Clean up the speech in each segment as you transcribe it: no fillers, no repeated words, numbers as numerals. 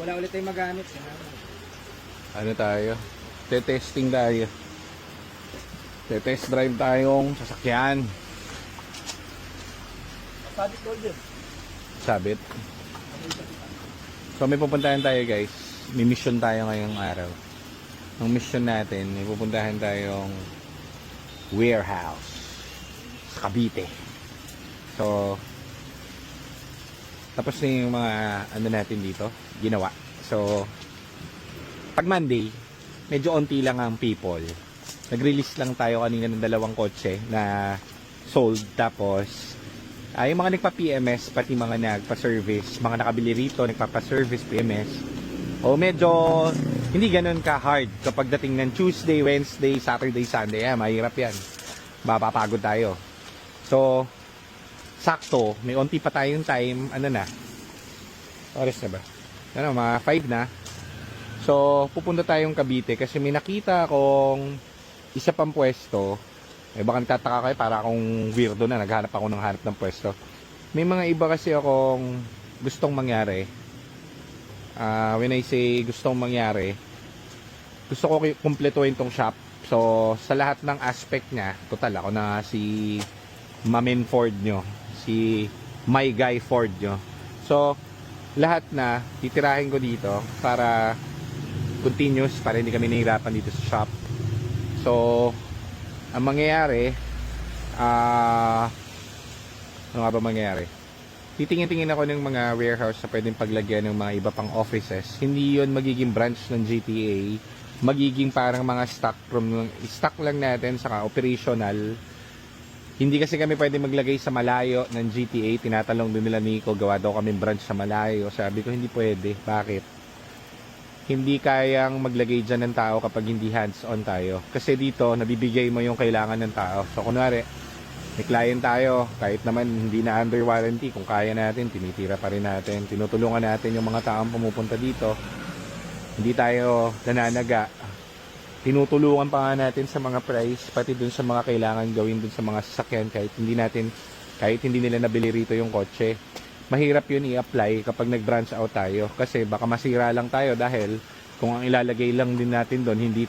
wala ulit tayong magamit. Ano tayo? Te-testing tayo. Te-test drive tayong sasakyan. Sabit ko dyan. Sabit. So may pupuntahan tayo guys. May mission tayo ngayong araw. Ang mission natin, may pupuntahan tayong warehouse sa Cavite. So tapos na yung mga ano natin dito, ginawa. So pag Monday, medyo onti lang ang people. Nag-release lang tayo kanina ng 2 kotse na sold. Tapos yung mga nagpa-PMS, pati mga nagpa-service, mga nakabili rito, nagpapa-service, PMS. O medyo hindi ganun ka-hard kapag dating ng Tuesday, Wednesday, Saturday, Sunday. Mahirap yan. Mapapagod tayo. So, sakto, may onti pa tayong time. Ano na? Oras na ba? Ano, mga 5 na. So, pupunta tayong Cavite kasi may nakita akong isa pang pwesto. Baka nagtataka kayo, para akong weirdo na, naghanap ako ng hanap ng pwesto. May mga iba kasi akong gustong mangyari. When I say gustong mangyari, gusto ko kumpletuhin tong shop. So, sa lahat ng aspect niya, total ako na si Mamin Ford nyo, si My Guy Ford nyo. So, lahat na titirahin ko dito para continuous, para hindi kami nahihirapan dito sa shop. So, ang mangyayari, ano nga ba mangyayari? Titingin-tingin ako ng mga warehouse na pwedeng paglagyan ng mga iba pang offices. Hindi yon magiging branch ng GTA, magiging parang mga stock room, stock lang natin, saka operational. Hindi kasi kami pwede maglagay sa malayo ng GTA. Tinatalong din nila Nico, gawa daw kami branch sa malayo. Sabi ko hindi pwede. Bakit? Hindi kayang maglagay dyan ng tao kapag hindi hands-on tayo. Kasi dito, nabibigay mo yung kailangan ng tao. So, kunwari, may client tayo, kahit naman hindi na under warranty, kung kaya natin, tinitira pa rin natin. Tinutulungan natin yung mga taong pumupunta dito. Hindi tayo nananaga. Tinutulungan pa nga natin sa mga price, pati dun sa mga kailangan gawin dun sa mga sasakyan, kahit hindi nila nabili rito yung kotse. Mahirap yun i-apply kapag nag-branch out tayo kasi baka masira lang tayo dahil kung ang ilalagay lang din natin doon hindi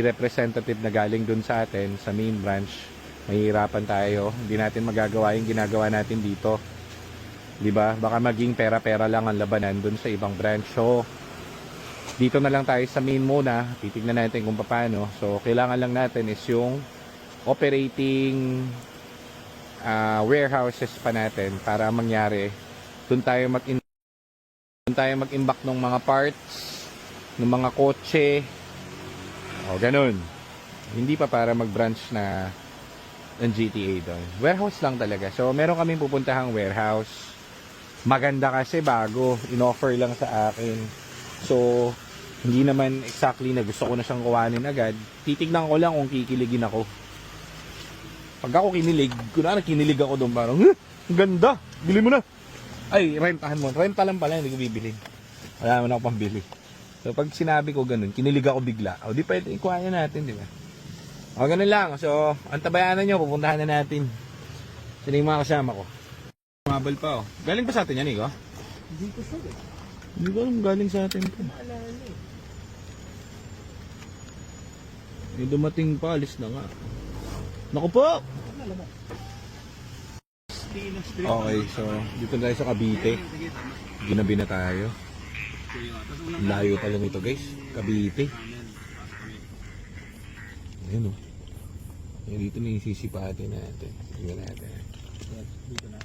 representative na galing doon sa atin sa main branch, mahirapan tayo, hindi natin magagawa yung ginagawa natin dito, di ba? Baka maging pera-pera lang ang labanan doon sa ibang branch. So dito na lang tayo sa main muna, titignan natin kung paano. So kailangan lang natin is yung operating warehouses pa natin para mangyari doon tayo mag-imbak ng mga parts ng mga kotse o ganun. Hindi pa para mag-branch na ng GTA doon, warehouse lang talaga. So meron kaming pupuntahang warehouse, maganda kasi bago, in-offer lang sa akin. So hindi naman exactly na gusto ko na siyang kuhanin agad, titignan ko lang kung kikiligin ako. Pag ako kinilig, kunwari kinilig ako doon, parang, ang ganda, bili mo na. Ay, rentahan mo. Renta lang pala, hindi ko bibili. Wala naman ako pambili. So, pag sinabi ko ganun, kinilig ako bigla. O, di pwede, ikuha natin, di ba? O, ganun lang. So, ang tabayanan nyo, pupuntahan na natin. Sino yung mga kasama ko? Mabal pa, oh. Galing pa sa atin yan, Iko? Hindi ko sure eh. Hindi ko alam, galing sa atin ito. Yung dumating pa, alis na nga. Naku po! Okay, so dito tayo sa Cavite. Ginabi na tayo. Layo pa lang ito guys, Cavite. Ayan o. Ayan, dito na yung sisipatin natin. Tingnan natin. Dito na.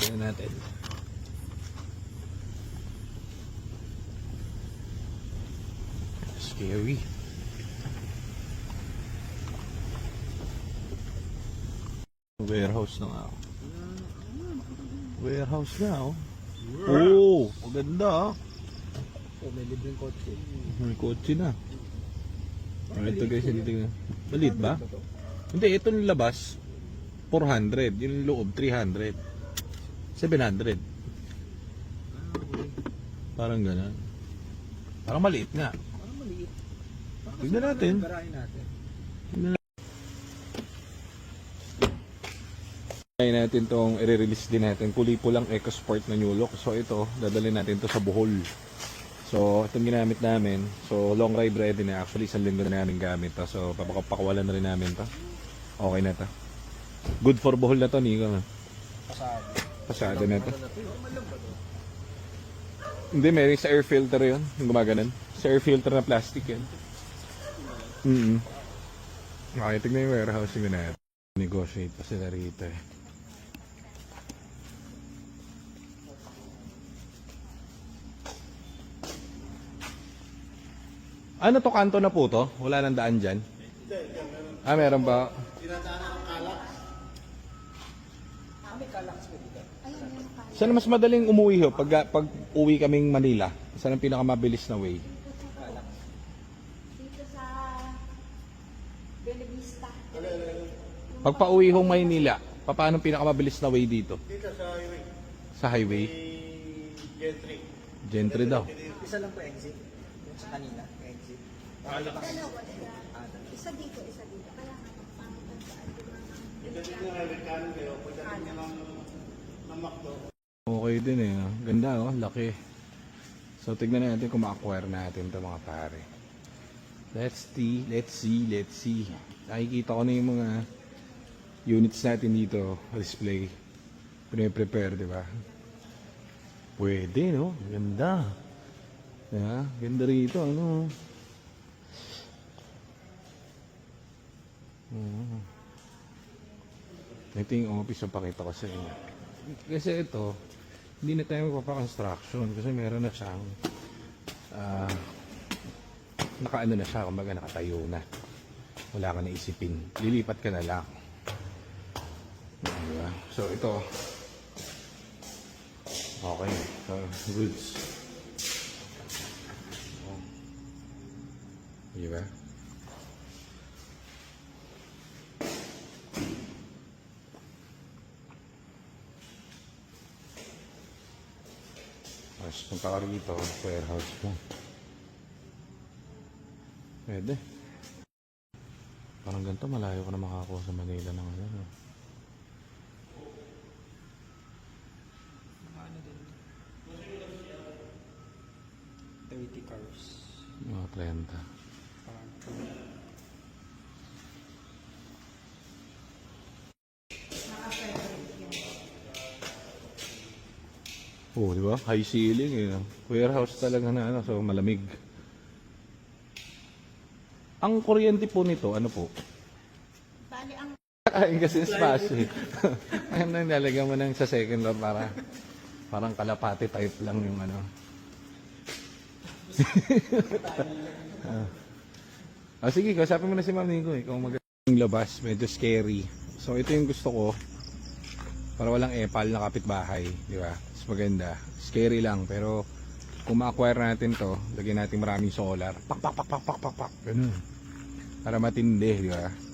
Tingnan natin. Scary. Warehouse na nga. Warehouse na, oh. Oh, maganda, ah. Oh, may libreng kotse. May kotse na. Ito guys, hindi na. Maliit ba? Hindi, ito yung labas 400, yung loob 300. 700. Parang gano'n. Parang maliit nga. Parang maliit. Tignan natin. Garahin natin. Kaya natin tong i-release din natin. Kulay pulang EcoSport na New Look. So ito, dadalhin natin to sa Bohol. So itong ginamit namin. So long ride ready na. Actually isang linggo na namin gamit to. So papakawalan na rin namin to. Okay na to. Good for Bohol na to, Nico. Pasado. Pasado na to. Hindi, meron sa air filter yun. Yung gumaganan. Sa air filter na plastic yan. Okay, tignan yung warehousing na natin. Negotiate pa sila rito eh. Ano to, kanto na po to? Wala nang daan dyan? Ah, meron ba? Saan mas madaling umuwi ho? Pag uwi kaming Manila, saan ang pinakamabilis na way? Dito sa Belevista. Pag pauwi hong Maynila, paano ang pinakamabilis na way dito? Dito sa highway. Sa highway? Gentry. Gentry daw. Isa lang po exit. Yung sa kanina, exit. Dalawa sila. Isa dito, isa dito. Kaya nga, pangit ang daan. Dito na kanan kayo. Pagdating nyo ng McDo. Okay din eh. No? Ganda oh, laki. So tignan natin kung ma-acquire natin ito mga pare. Let's see. Nakikita ko na yung mga units natin dito, display. Pine-prepare, di ba? Pwede, no? Ganda. Yeah, ganda rito, ano? Ito yung office na pakita ko sa inyo. Kasi ito, hindi na tayo magpapa-construction kasi meron na siyang nakaano na siya, kumbaga nakatayo na. Wala ka na isipin. Lilipat ka na lang. Diba? So ito. Okay. So, goods. Diba? Tapos punta ka rito, warehouse mo. Pwede. Parang ganito, malayo ka na makakuha sa Manila ng ano. 30 cars. Mga 30. Oh, di ba? High ceiling eh. Warehouse talaga na ano, so malamig. Ang kuryente po nito, ano po? Bali, ang Ay, kasi spasyo. Ayun na, nalagyan mo ng sa second floor para parang kalapati type lang yung ano. Sige, kausapin mo na si Ma'am Nico eh. Kung magandang labas, medyo scary. So, ito yung gusto ko. Para walang epal na kapitbahay. Di ba? Mas maganda. Scary lang. Pero, kung ma-acquire natin to, lagyan natin maraming solar. Pak, pak, pak, pak, pak, pak, pak. Ganun. Para matindi, di ba?